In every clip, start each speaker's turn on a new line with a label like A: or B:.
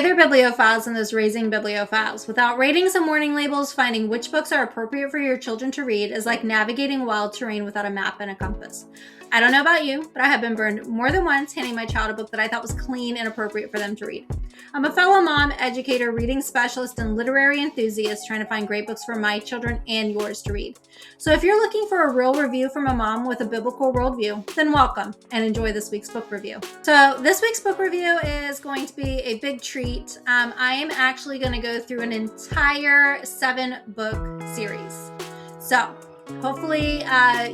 A: Hey there, bibliophiles in this Raising Bibliophiles. Without ratings and warning labels, finding which books are appropriate for your children to read is like navigating wild terrain without a map and a compass. I don't know about you, but I have been burned more than once handing my child a book that I thought was clean and appropriate for them to read. I'm a fellow mom, educator, reading specialist, and literary enthusiast trying to find great books for my children and yours to read. So if you're looking for a real review from a mom with a biblical worldview, then welcome and enjoy this week's book review. So this week's book review is going to be a big treat. I am actually going to go through an entire 7-book series. So hopefully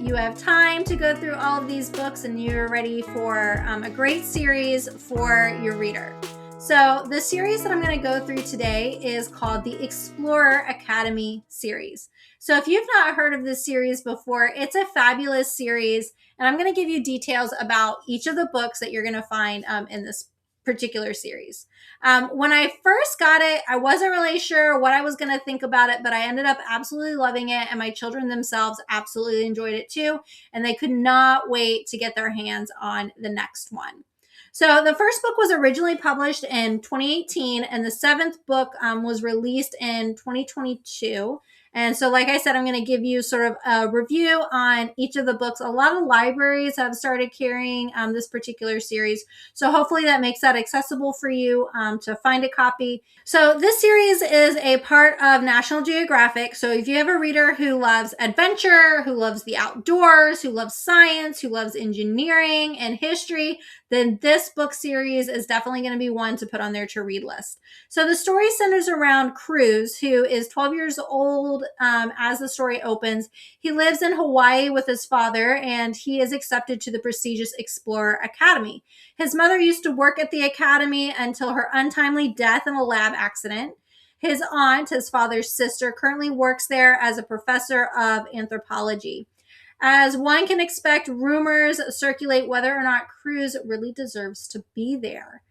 A: you have time to go through all of these books and you're ready for a great series for your reader. So the series that I'm going to go through today is called the Explorer Academy series. So if you've not heard of this series before, it's a fabulous series, and I'm going to give you details about each of the books that you're going to find in this particular series. When I first got it, I wasn't really sure what I was going to think about it, but I ended up absolutely loving it, and my children themselves absolutely enjoyed it too, and they could not wait to get their hands on the next one. So the first book was originally published in 2018, and the 7th book was released in 2022. And so, like I said, I'm going to give you sort of a review on each of the books. A lot of libraries have started carrying this particular series. So hopefully that makes that accessible for you to find a copy. So this series is a part of National Geographic. So if you have a reader who loves adventure, who loves the outdoors, who loves science, who loves engineering and history, then this book series is definitely going to be one to put on their to-read list. So the story centers around Cruz, who is 12 years old as the story opens. He lives in Hawaii with his father, and he is accepted to the prestigious Explorer Academy. His mother used to work at the academy until her untimely death in a lab accident. His aunt, his father's sister, currently works there as a professor of anthropology. As one can expect, rumors circulate whether or not Cruz really deserves to be there.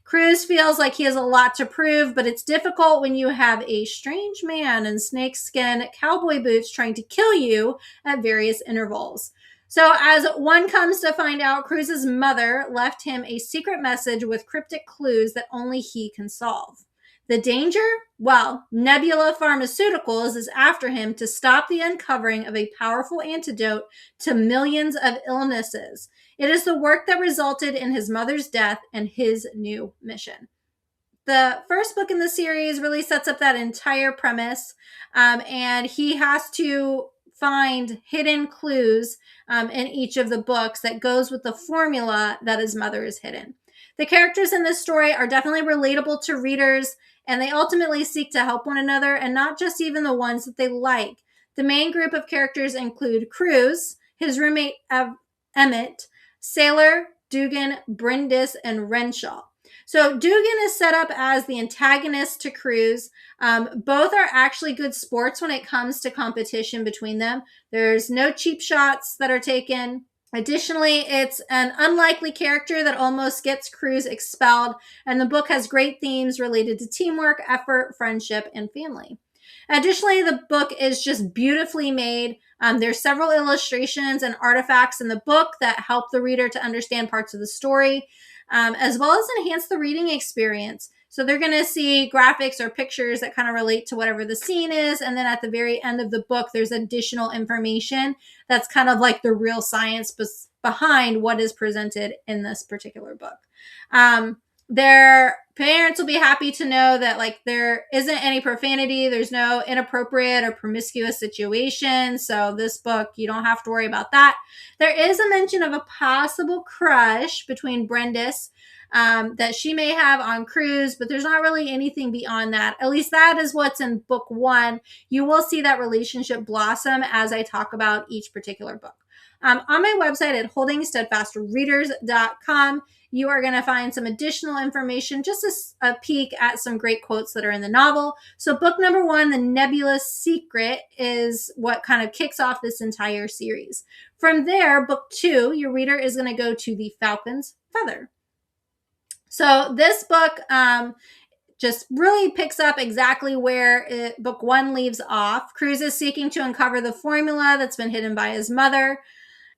A: Cruz feels like he has a lot to prove, but it's difficult when you have a strange man in snakeskin cowboy boots trying to kill you at various intervals. So as one comes to find out, Cruz's mother left him a secret message with cryptic clues that only he can solve. The danger? Well, Nebula Pharmaceuticals is after him to stop the uncovering of a powerful antidote to millions of illnesses. It is the work that resulted in his mother's death and his new mission. The first book in the series really sets up that entire premise, and he has to find hidden clues in each of the books that goes with the formula that his mother is hidden. The characters in this story are definitely relatable to readers, and they ultimately seek to help one another, and not just even the ones that they like. The main group of characters include Cruz, his roommate Emmett, Sailor, Dugan, Brindis, and Renshaw. So Dugan is set up as the antagonist to Cruz. Both are actually good sports when it comes to competition between them. There's no cheap shots that are taken. Additionally, it's an unlikely character that almost gets Cruz expelled, and the book has great themes related to teamwork, effort, friendship, and family. Additionally, the book is just beautifully made. There's several illustrations and artifacts in the book that help the reader to understand parts of the story, as well as enhance the reading experience. So they're going to see graphics or pictures that kind of relate to whatever the scene is. And then at the very end of the book, there's additional information that's kind of like the real science behind what is presented in this particular book. Their parents will be happy to know that like there isn't any profanity. There's no inappropriate or promiscuous situation. So this book, you don't have to worry about that. There is a mention of a possible crush between Brindis that she may have on Cruz, but there's not really anything beyond that. At least that is what's in book 1. You will see that relationship blossom as I talk about each particular book. On my website at holdingsteadfastreaders.com, you are going to find some additional information, just a peek at some great quotes that are in the novel. So book number 1, The Nebulous Secret, is what kind of kicks off this entire series. From there, book 2, your reader is going to go to The Falcon's Feather. So this book just really picks up exactly where book 1 leaves off. Cruz is seeking to uncover the formula that's been hidden by his mother.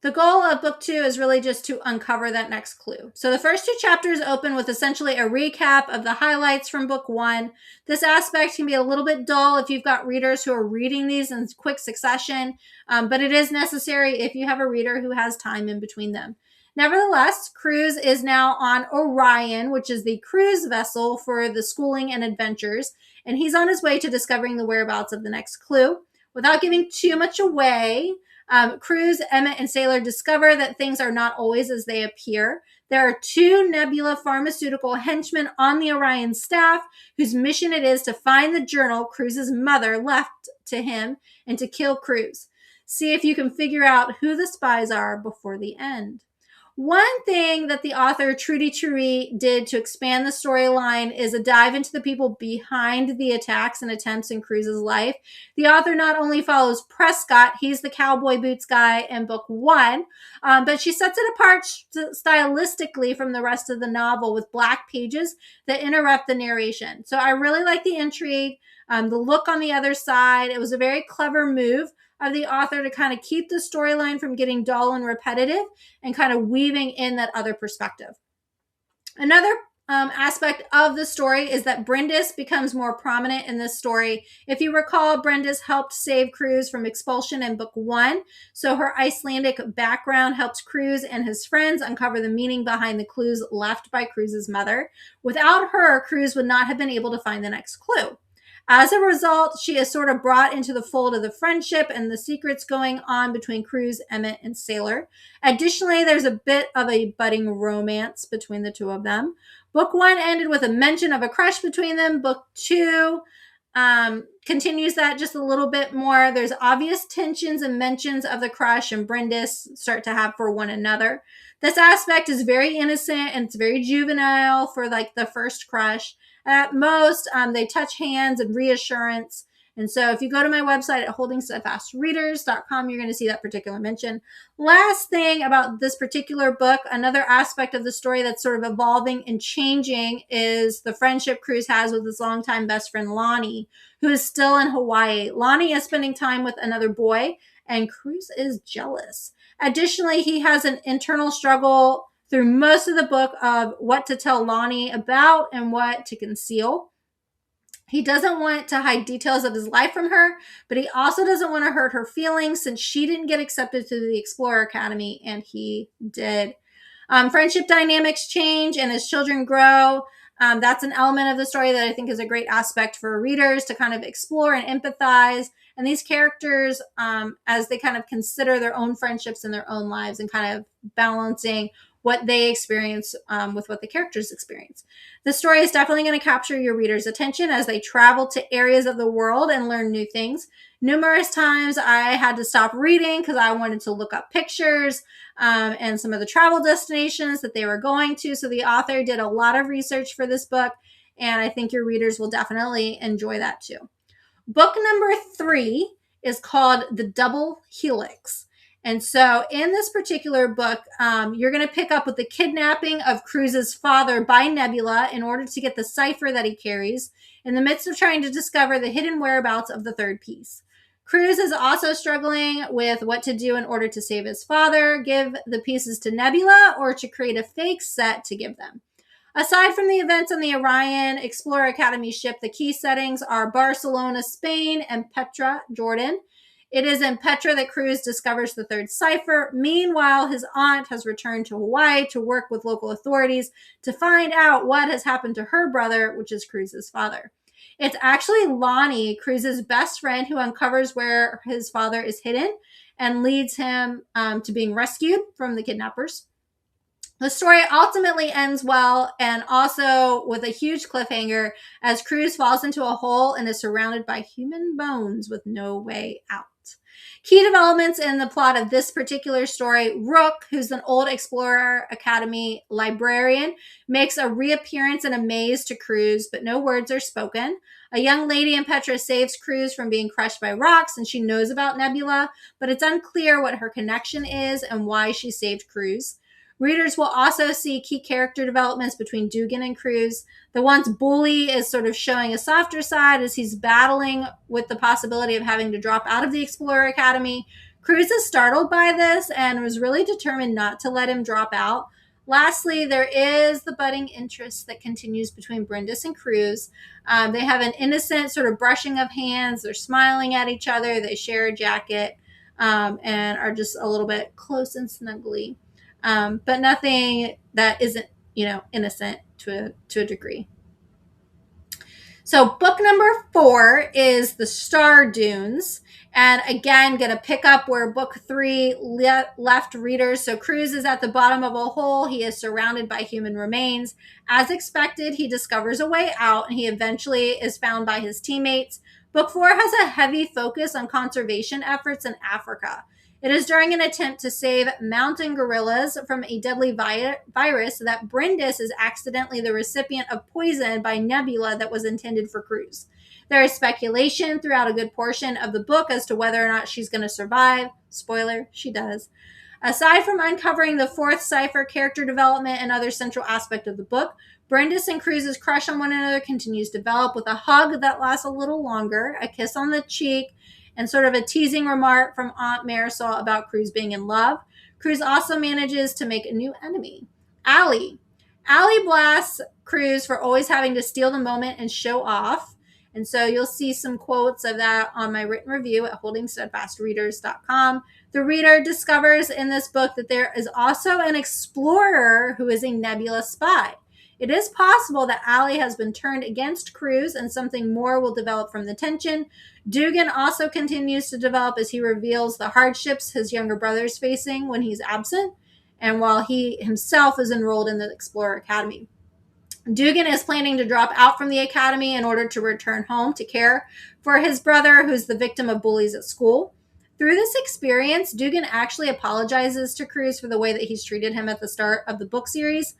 A: The goal of book 2 is really just to uncover that next clue. So the first 2 chapters open with essentially a recap of the highlights from book 1. This aspect can be a little bit dull if you've got readers who are reading these in quick succession, but it is necessary if you have a reader who has time in between them. Nevertheless, Cruz is now on Orion, which is the cruise vessel for the schooling and adventures, and he's on his way to discovering the whereabouts of the next clue. Without giving too much away, Cruz, Emmett, and Sailor discover that things are not always as they appear. There are 2 Nebula pharmaceutical henchmen on the Orion staff whose mission it is to find the journal Cruz's mother left to him and to kill Cruz. See if you can figure out who the spies are before the end. One thing that the author Trudy did to expand the storyline is a dive into the people behind the attacks and attempts in Cruz's life. The author not only follows Prescott, he's the cowboy boots guy in book 1, but she sets it apart stylistically from the rest of the novel with black pages that interrupt the narration. So I really like the intrigue, the look on the other side. It was a very clever move of the author to kind of keep the storyline from getting dull and repetitive and kind of weaving in that other perspective. Another aspect of the story is that Brindis becomes more prominent in this story. If you recall, Brindis helped save Cruz from expulsion in book 1. So her Icelandic background helped Cruz and his friends uncover the meaning behind the clues left by Cruz's mother. Without her, Cruz would not have been able to find the next clue. As a result, she is sort of brought into the fold of the friendship and the secrets going on between Cruz, Emmett, and Sailor. Additionally, there's a bit of a budding romance between the 2 of them. Book 1 ended with a mention of a crush between them. Book 2 continues that just a little bit more. There's obvious tensions and mentions of the crush and Brindis start to have for one another. This aspect is very innocent and it's very juvenile for like the first crush. At most, they touch hands and reassurance. And so if you go to my website at holdingsteadfastreaders.com, you're going to see that particular mention. Last thing about this particular book, another aspect of the story that's sort of evolving and changing is the friendship Cruz has with his longtime best friend, Lonnie, who is still in Hawaii. Lonnie is spending time with another boy, and Cruz is jealous. Additionally, he has an internal struggle through most of the book of what to tell Lonnie about and what to conceal. He doesn't want to hide details of his life from her, but he also doesn't want to hurt her feelings since she didn't get accepted to the Explorer Academy and he did. Friendship dynamics change and as children grow. That's an element of the story that I think is a great aspect for readers to kind of explore and empathize. And these characters, as they kind of consider their own friendships in their own lives and kind of balancing what they experience with what the characters experience. The story is definitely going to capture your reader's attention as they travel to areas of the world and learn new things. Numerous times I had to stop reading because I wanted to look up pictures and some of the travel destinations that they were going to. So the author did a lot of research for this book, and I think your readers will definitely enjoy that too. Book number 3 is called The Double Helix. And so in this particular book, you're going to pick up with the kidnapping of Cruz's father by Nebula in order to get the cipher that he carries in the midst of trying to discover the hidden whereabouts of the third piece. Cruz is also struggling with what to do in order to save his father, give the pieces to Nebula, or to create a fake set to give them. Aside from the events on the Orion Explorer Academy ship, the key settings are Barcelona, Spain, and Petra, Jordan. It is in Petra that Cruz discovers the third cipher. Meanwhile, his aunt has returned to Hawaii to work with local authorities to find out what has happened to her brother, which is Cruz's father. It's actually Lonnie, Cruz's best friend, who uncovers where his father is hidden and leads him to being rescued from the kidnappers. The story ultimately ends well and also with a huge cliffhanger as Cruz falls into a hole and is surrounded by human bones with no way out. Key developments in the plot of this particular story: Rook, who's an old Explorer Academy librarian, makes a reappearance in a maze to Cruz, but no words are spoken. A young lady in Petra saves Cruz from being crushed by rocks, and she knows about Nebula, but it's unclear what her connection is and why she saved Cruz. Readers will also see key character developments between Dugan and Cruz. The once bully is sort of showing a softer side as he's battling with the possibility of having to drop out of the Explorer Academy. Cruz is startled by this and was really determined not to let him drop out. Lastly, there is the budding interest that continues between Brindis and Cruz. They have an innocent sort of brushing of hands. They're smiling at each other. They share a jacket and are just a little bit close and snuggly, but nothing that isn't, innocent to a degree. So book number 4 is The Star Dunes. And again, going to pick up where book 3 left readers. So Cruz is at the bottom of a hole. He is surrounded by human remains. As expected, he discovers a way out and he eventually is found by his teammates. Book 4 has a heavy focus on conservation efforts in Africa. It is during an attempt to save mountain gorillas from a deadly virus that Brindis is accidentally the recipient of poison by Nebula that was intended for Cruz. There is speculation throughout a good portion of the book as to whether or not she's going to survive. Spoiler, she does. Aside from uncovering the 4th cipher, character development, and other central aspect of the book, Brindis and Cruz's crush on one another continues to develop with a hug that lasts a little longer, a kiss on the cheek, and sort of a teasing remark from Aunt Marisol about Cruz being in love. Cruz also manages to make a new enemy, Allie. Allie blasts Cruz for always having to steal the moment and show off. And so you'll see some quotes of that on my written review at holdingsteadfastreaders.com. The reader discovers in this book that there is also an explorer who is a Nebula spy. It is possible that Allie has been turned against Cruz and something more will develop from the tension. Dugan also continues to develop as he reveals the hardships his younger brother is facing when he's absent and while he himself is enrolled in the Explorer Academy. Dugan is planning to drop out from the academy in order to return home to care for his brother, who's the victim of bullies at school. Through this experience, Dugan actually apologizes to Cruz for the way that he's treated him at the start of the book series,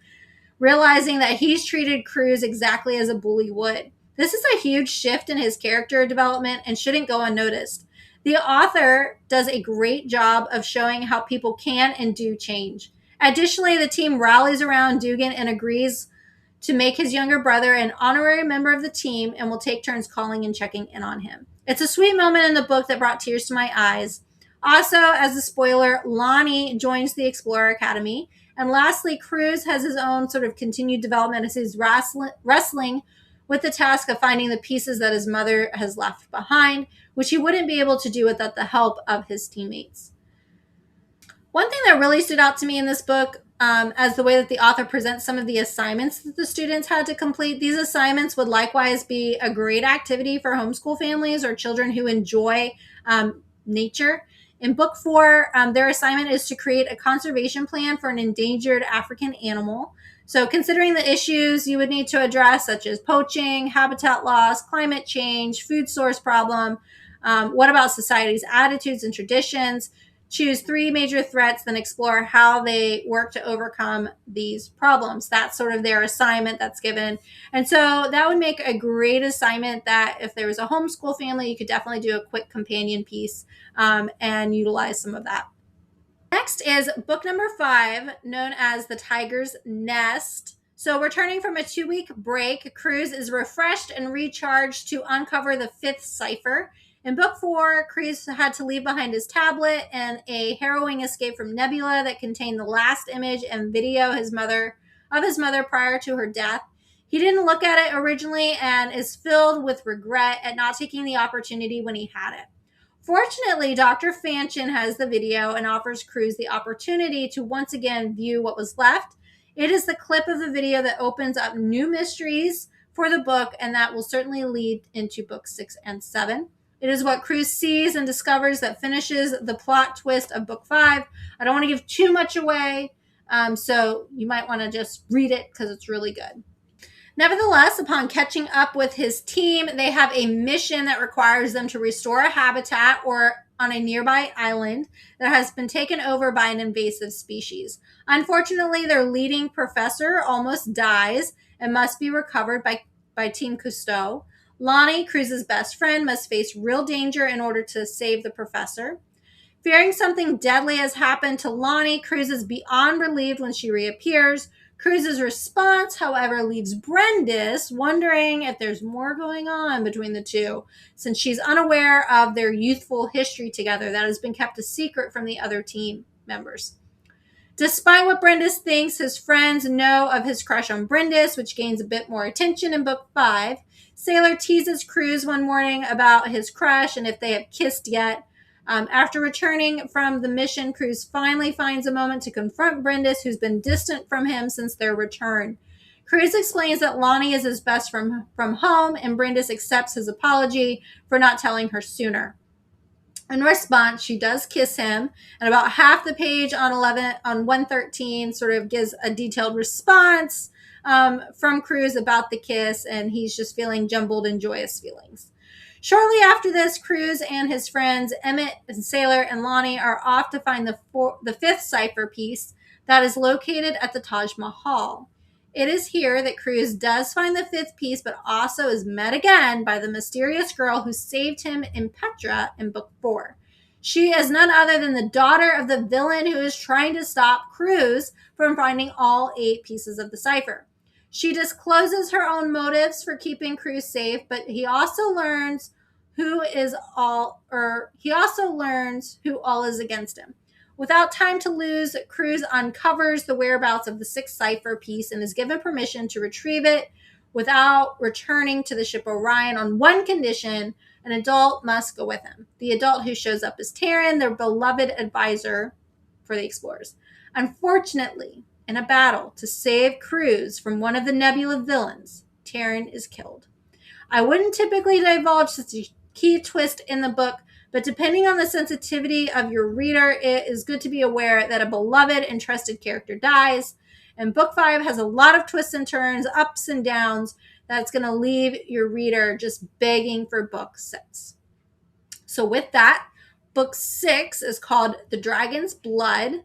A: realizing that he's treated Cruz exactly as a bully would. This is a huge shift in his character development and shouldn't go unnoticed. The author does a great job of showing how people can and do change. Additionally, the team rallies around Dugan and agrees to make his younger brother an honorary member of the team and will take turns calling and checking in on him. It's a sweet moment in the book that brought tears to my eyes. Also, as a spoiler, Lonnie joins the Explorer Academy. And lastly, Cruz has his own sort of continued development as he's wrestling with the task of finding the pieces that his mother has left behind, which he wouldn't be able to do without the help of his teammates. One thing that really stood out to me in this book, as the way that the author presents some of the assignments that the students had to complete. These assignments would likewise be a great activity for homeschool families or children who enjoy nature. In book 4, their assignment is to create a conservation plan for an endangered African animal. So considering the issues you would need to address, such as poaching, habitat loss, climate change, food source problem, what about society's attitudes and traditions? Choose 3 major threats, then explore how they work to overcome these problems. That's sort of their assignment that's given. And so that would make a great assignment that if there was a homeschool family, you could definitely do a quick companion piece and utilize some of that. Next is book number 5, known as The Tiger's Nest. So returning from a 2-week break, Cruz is refreshed and recharged to uncover the 5th cipher. In book 4, Cruz had to leave behind his tablet and a harrowing escape from Nebula that contained the last image and video of his mother prior to her death. He didn't look at it originally and is filled with regret at not taking the opportunity when he had it. Fortunately, Dr. Fanchen has the video and offers Cruz the opportunity to once again view what was left. It is the clip of the video that opens up new mysteries for the book, and that will certainly lead into books 6 and 7. It is what Cruz sees and discovers that finishes the plot twist of book 5. I don't want to give too much away, so you might want to just read it because it's really good. Nevertheless, upon catching up with his team, they have a mission that requires them to restore a habitat or on a nearby island that has been taken over by an invasive species. Unfortunately, their leading professor almost dies and must be recovered by Team Cousteau. Lonnie, Cruz's best friend, must face real danger in order to save the professor. Fearing something deadly has happened to Lonnie, Cruz is beyond relieved when she reappears. Cruz's response, however, leaves Brendis wondering if there's more going on between the two, since she's unaware of their youthful history together that has been kept a secret from the other team members. Despite what Brendis thinks his friends know of his crush on Brendis, which gains a bit more attention in book 5, Sailor teases Cruz one morning about his crush and if they have kissed yet. After returning from the mission, Cruz finally finds a moment to confront Brendis, who's been distant from him since their return. Cruz explains that Lonnie is his best from home, and Brendis accepts his apology for not telling her sooner. In response, she does kiss him, and about half the page on 113 sort of gives a detailed response from Cruz about the kiss, and he's just feeling jumbled and joyous feelings. Shortly after this, Cruz and his friends Emmett and Sailor and Lonnie are off to find the fifth cipher piece that is located at the Taj Mahal. It is here that Cruz does find the fifth piece, but also is met again by the mysterious girl who saved him in Petra in book 4. She is none other than the daughter of the villain who is trying to stop Cruz from finding all 8 pieces of the cipher. She discloses her own motives for keeping Cruz safe, but he also learns who all is against him. Without time to lose, Cruz uncovers the whereabouts of the 6th cipher piece and is given permission to retrieve it without returning to the ship Orion on one condition: an adult must go with him. The adult who shows up is Taryn, their beloved advisor for the explorers. Unfortunately, in a battle to save Cruz from one of the Nebula villains, Taryn is killed. I wouldn't typically divulge such a key twist in the book, but depending on the sensitivity of your reader, it is good to be aware that a beloved and trusted character dies. And book 5 has a lot of twists and turns, ups and downs, that's going to leave your reader just begging for book 6. So with that, book 6 is called The Dragon's Blood.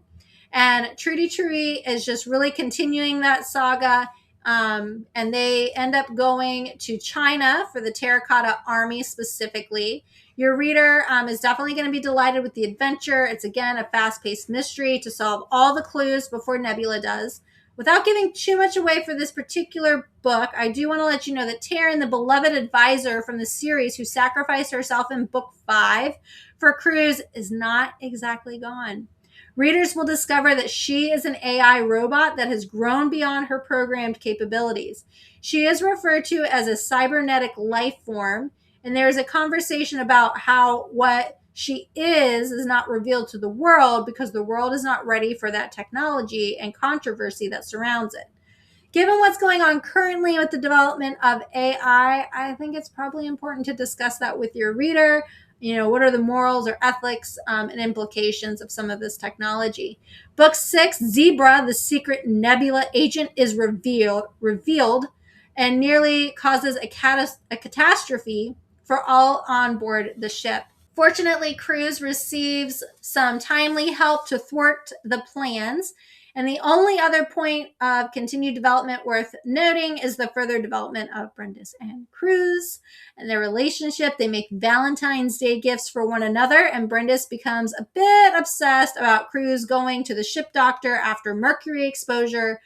A: And Trudy Trueit is just really continuing that saga. And they end up going to China for the Terracotta Army specifically. Your reader is definitely going to be delighted with the adventure. It's, again, a fast-paced mystery to solve all the clues before Nebula does. Without giving too much away for this particular book, I do want to let you know that Taryn, the beloved advisor from the series who sacrificed herself in book 5 for Cruz, is not exactly gone. Readers will discover that she is an AI robot that has grown beyond her programmed capabilities. She is referred to as a cybernetic life form, and there is a conversation about how what she is not revealed to the world because the world is not ready for that technology and controversy that surrounds it. Given what's going on currently with the development of AI, I think it's probably important to discuss that with your reader. What are the morals or ethics and implications of some of this technology? Book 6, Zebra, the secret Nebula agent, is revealed and nearly causes a catastrophe for all on board the ship. Fortunately, Cruz receives some timely help to thwart the plans. And the only other point of continued development worth noting is the further development of Brendis and Cruz and their relationship. They make Valentine's Day gifts for one another, and Brendis becomes a bit obsessed about Cruz going to the ship doctor after mercury exposure.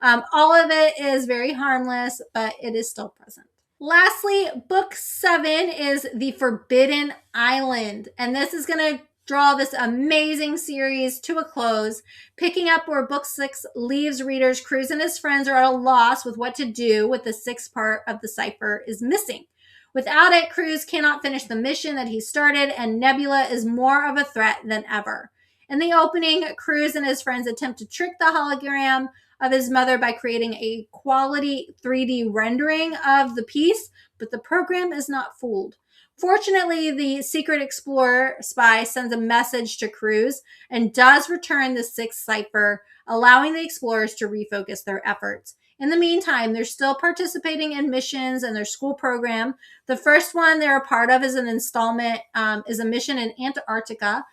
A: All of it is very harmless, but it is still present. Lastly, book 7 is The Forbidden Island, and this is going to draw this amazing series to a close, picking up where book 6 leaves readers. Cruz and his friends are at a loss with what to do with the 6th part of the cipher is missing. Without it, Cruz cannot finish the mission that he started, and Nebula is more of a threat than ever. In the opening, Cruz and his friends attempt to trick the hologram of his mother by creating a quality 3D rendering of the piece, but the program is not fooled. Fortunately, the secret explorer spy sends a message to Cruz and does return the 6th cipher, allowing the explorers to refocus their efforts. In the meantime, they're still participating in missions and their school program. The first one they're a part of is an installment, is a mission in Antarctica,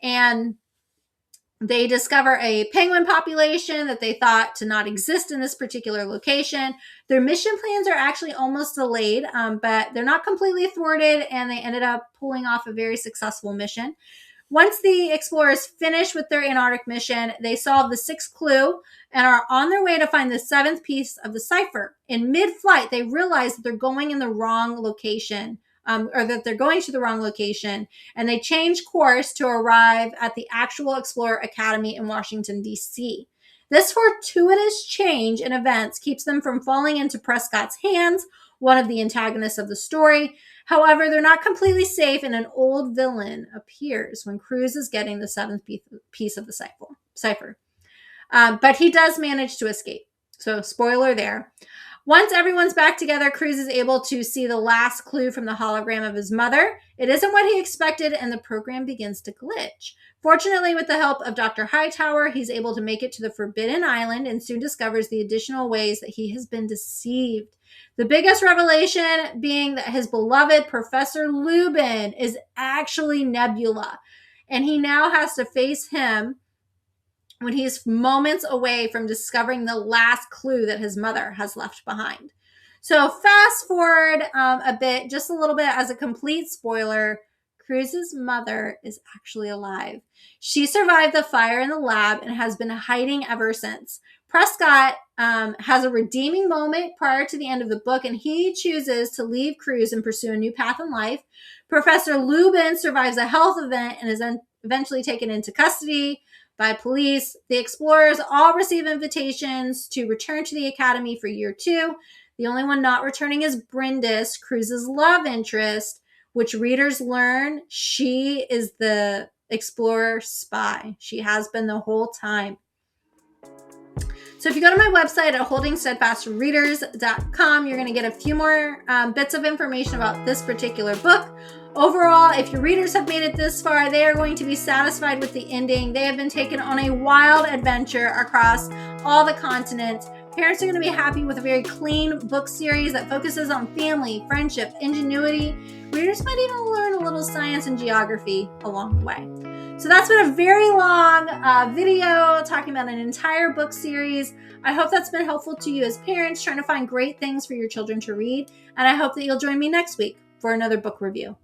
A: and they discover a penguin population that they thought to not exist in this particular location. Their mission plans are actually almost delayed, but they're not completely thwarted, and they ended up pulling off a very successful mission. Once the explorers finish with their Antarctic mission, they solve the sixth clue and are on their way to find the seventh piece of the cipher. In mid-flight, they realize that they're going in the wrong location, or that they're going to the wrong location, and they change course to arrive at the actual Explorer Academy in Washington, D.C. This fortuitous change in events keeps them from falling into Prescott's hands, one of the antagonists of the story. However, they're not completely safe, and an old villain appears when Cruz is getting the seventh piece of the cipher. But he does manage to escape. So, spoiler there. Once everyone's back together, Cruz is able to see the last clue from the hologram of his mother. It isn't what he expected, and the program begins to glitch. Fortunately, with the help of Dr. Hightower, he's able to make it to the Forbidden Island and soon discovers the additional ways that he has been deceived. The biggest revelation being that his beloved Professor Lubin is actually Nebula, and he now has to face him when he's moments away from discovering the last clue that his mother has left behind. So fast forward a bit, just a little bit as a complete spoiler, Cruz's mother is actually alive. She survived the fire in the lab and has been hiding ever since. Prescott has a redeeming moment prior to the end of the book, and he chooses to leave Cruz and pursue a new path in life. Professor Lubin survives a health event and is eventually taken into custody by police. The explorers all receive invitations to return to the academy for year 2. The only one not returning is Brindis, Cruz's love interest, which readers learn she is the explorer spy. She has been the whole time. So if you go to my website at holdingsteadfastreaders.com, you're going to get a few more bits of information about this particular book. Overall, if your readers have made it this far, they are going to be satisfied with the ending. They have been taken on a wild adventure across all the continents. Parents are going to be happy with a very clean book series that focuses on family, friendship, ingenuity. Readers might even learn a little science and geography along the way. So that's been a very long video talking about an entire book series. I hope that's been helpful to you as parents trying to find great things for your children to read. And I hope that you'll join me next week for another book review.